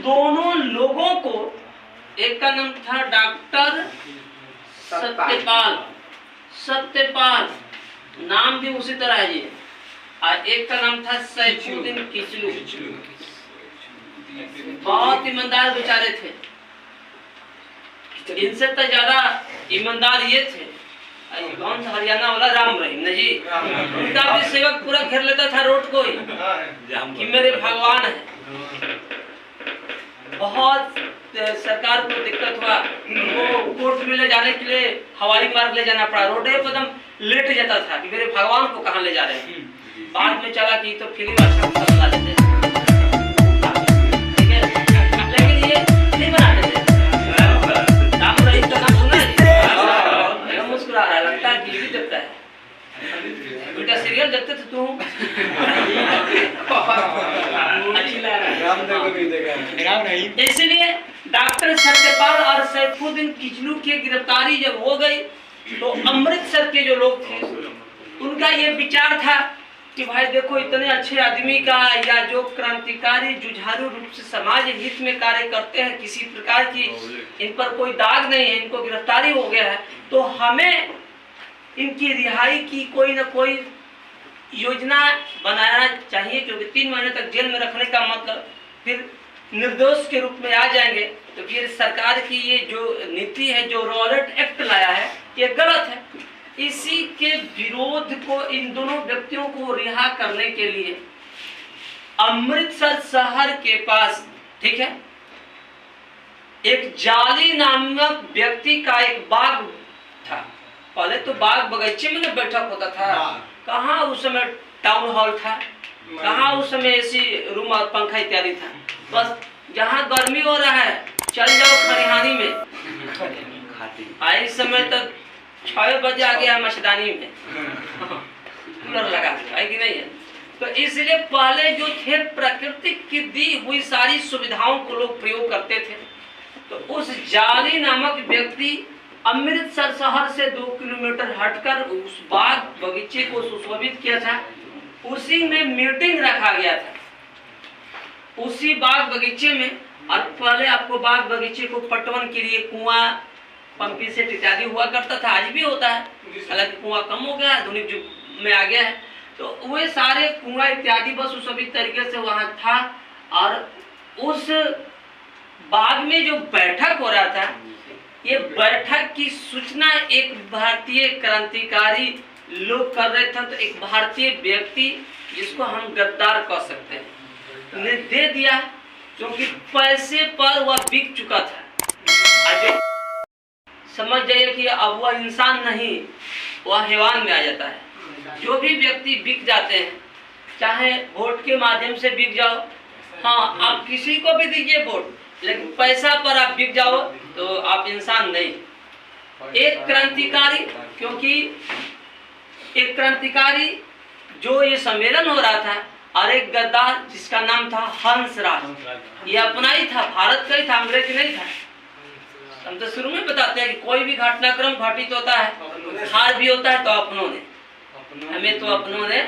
दोनों लोगों को, एक का नाम था डॉक्टर सत्यपाल, नाम भी उसी तरह है ये, और एक का नाम था सैफुद्दीन किचलू। बहुत ईमानदार बेचारे थे, इनसे तो ज्यादा ईमानदार ये थे कौन सा हरियाणा वाला राम रहीम न जी, उनका भी सेवक पूरा घेर लेता था रोड को ही कि मेरे भगवान है। बहुत सरकार को दिक्कत हुआ, वो कोर्ट में ले जाने के लिए हवाई मार्ग ले जाना पड़ा, रोडे पर एकदम लेट जाता था कि मेरे भगवान को कहाँ ले जा रहे हैं। बाद में चला कि तो फिर अच्छा लेते हैं, ठीक है, लेकिन ये नहीं बनाते थे। राम रहीम का नाम सुना है, मुस्कुरा रहा है, लगता है टीवी देखता है, उनका सीरियल देखते थे तू। इसलिए डॉक्टर सत्यपाल और सैफुद्दीन किचलू की गिरफ्तारी जब हो गई तो अमृतसर के जो लोग थे उनका ये विचार था कि भाई देखो इतने अच्छे आदमी का, या जो क्रांतिकारी जुझारू रूप से समाज हित में कार्य करते हैं, किसी प्रकार की इन पर कोई दाग नहीं है, इनको गिरफ्तारी हो गया है, तो हमें इनकी रिहाई की कोई न कोई योजना बनाना चाहिए, क्योंकि 3 महीने तक जेल में रखने का मतलब फिर निर्दोष के रूप में आ जाएंगे। तो फिर सरकार की ये जो नीति है, जो रॉलेट एक्ट लाया है, ये गलत है। इसी के विरोध को, इन दोनों व्यक्तियों को रिहा करने के लिए अमृतसर शहर के पास, ठीक है, एक जाली नामक व्यक्ति का एक बाग था। पहले तो बाग बगीचे में बैठक होता था, कहाँ उस समय टाउन हॉल था, कहाँ उस समय एसी रूम और पंखा इत्यादि था। बस जहाँ गर्मी हो रहा है चल जाओ खरिहानी में, इस समय तक 6 बजे आ गया मच्छरदानी में कूलर लगा है कि नहीं है। तो इसलिए पहले जो थे प्रकृति की दी हुई सारी सुविधाओं को लोग प्रयोग करते थे। तो उस जाली नामक व्यक्ति अमृतसर शहर से 2 किलोमीटर हटकर उस बाग बगीचे को सुशोभित किया था, उसी में मीटिंग रखा गया था, उसी बाग बगीचे में। और पहले आपको बाग बगीचे को पटवन के लिए कुआं, पंपी सेट इत्यादि हुआ करता था, आज भी होता है, हालांकि कुआं कम हो गया है, आधुनिक युग में आ गया है। तो वे सारे कुआं इत्यादि बस सुशोभित तरीके से वहां था। और उस बाग में जो बैठक हो रहा था, ये बैठक की सूचना एक भारतीय क्रांतिकारी लोग कर रहे थे। तो एक भारतीय व्यक्ति, जिसको हम गद्दार कह सकते हैं, ने दे दिया, क्योंकि पैसे पर वह बिक चुका था। आज समझ जाइए कि अब वह इंसान नहीं, वह हैवान में आ जाता है। जो भी व्यक्ति बिक जाते हैं, चाहे वोट के माध्यम से बिक जाओ, हाँ आप किसी को भी दीजिए वोट, लेकिन पैसा पर आप बिक जाओ तो आप इंसान नहीं। एक क्रांतिकारी, क्योंकि एक क्रांतिकारी जो ये सम्मेलन हो रहा था, और एक गद्दार जिसका नाम था हंसराज, ये अपना ही था, भारत का ही था, अंग्रेजी नहीं था। हम तो शुरू में बताते हैं कि कोई भी घटनाक्रम घटित होता है, हार भी होता है, तो अपनों ने, हमें तो अपनों ने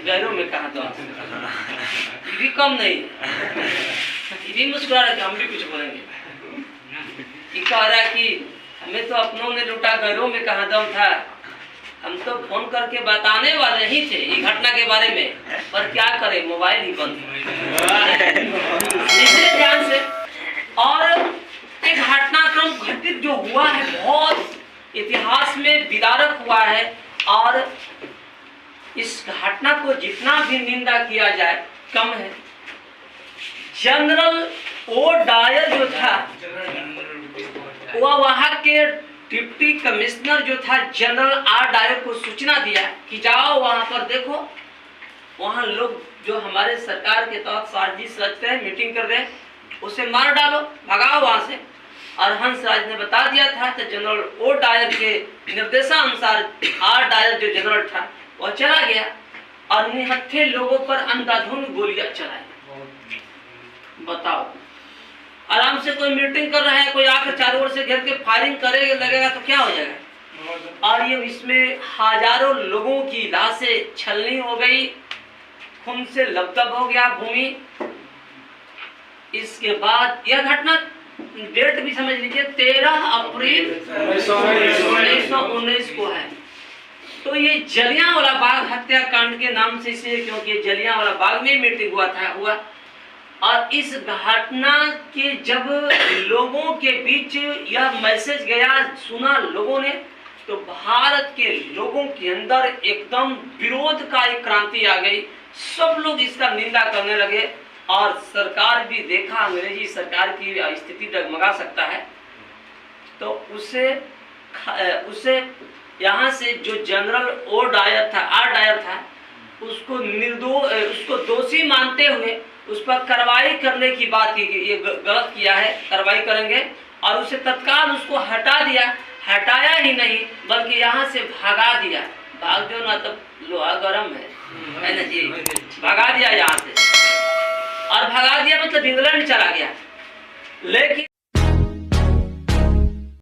गैरों में कहा, तो भी कम नहीं, ये भी मुस्कुरा रहे, हम भी कुछ बोलेंगे। ये कह रहा है कि हमें तो अपनों ने लूटा, गैरों में कहाँ दम था। हम तो फोन करके बताने वाले ही थे ये घटना के बारे में, पर क्या करें, मोबाइल ही बंद इसलिए ध्यान से। और एक घटनाक्रम घटित जो हुआ है, बहुत इतिहास में विदारक हुआ है, और इस घटना को जितना भी निंदा किया जाए कम है। जनरल ओ डायर जो था, वह वहां के डिप्टी कमिश्नर जो था जनरल आर डायर को सूचना दिया कि जाओ वहां पर देखो, वहां लोग जो हमारे सरकार के तहत साजिश रचते हैं, मीटिंग कर रहे हैं, उसे मार डालो, भगाओ वहां से। और हंसराज ने बता दिया था, तो जनरल ओ डायर के निर्देशानुसार आर डायर जो जनरल था वह चला गया और निहत्थे लोगों पर अंधाधुंध गोलियां चलाई। बताओ, आराम से कोई मीटिंग कर रहा है, कोई आकर चारों ओर से घेर के फायरिंग करेगा, लगेगा तो क्या हो जाएगा। और ये इसमें हजारों लोगों की लाशें छलनी हो गई, खून से लबदब हो गया भूमि। इसके बाद यह घटना डेट भी समझ लीजिए 13 अप्रैल 1919 को है। तो ये जलियांवाला बाग हत्याकांड के नाम से इसे, क्योंकि जलियांवाला बाग में मीटिंग हुआ। और इस घटना के जब लोगों के बीच यह मैसेज गया, सुना लोगों ने, तो भारत के लोगों के अंदर एकदम विरोध का एक क्रांति आ गई। सब लोग इसका निंदा करने लगे और सरकार भी देखा अंग्रेजी सरकार की स्थिति डगमगा सकता है, तो उसे यहाँ से जो जनरल आर डायर था उसको दोषी मानते हुए उस पर कार्रवाई करने की बात की, ये गलत किया है, कार्रवाई करेंगे, और उसे तत्काल उसको हटाया ही नहीं बल्कि यहाँ से भगा दिया। भाग दो ना, तब लोहा गरम है ना जी, भगा दिया यहाँ से। और भगा दिया मतलब इंग्लैंड चला गया। लेकिन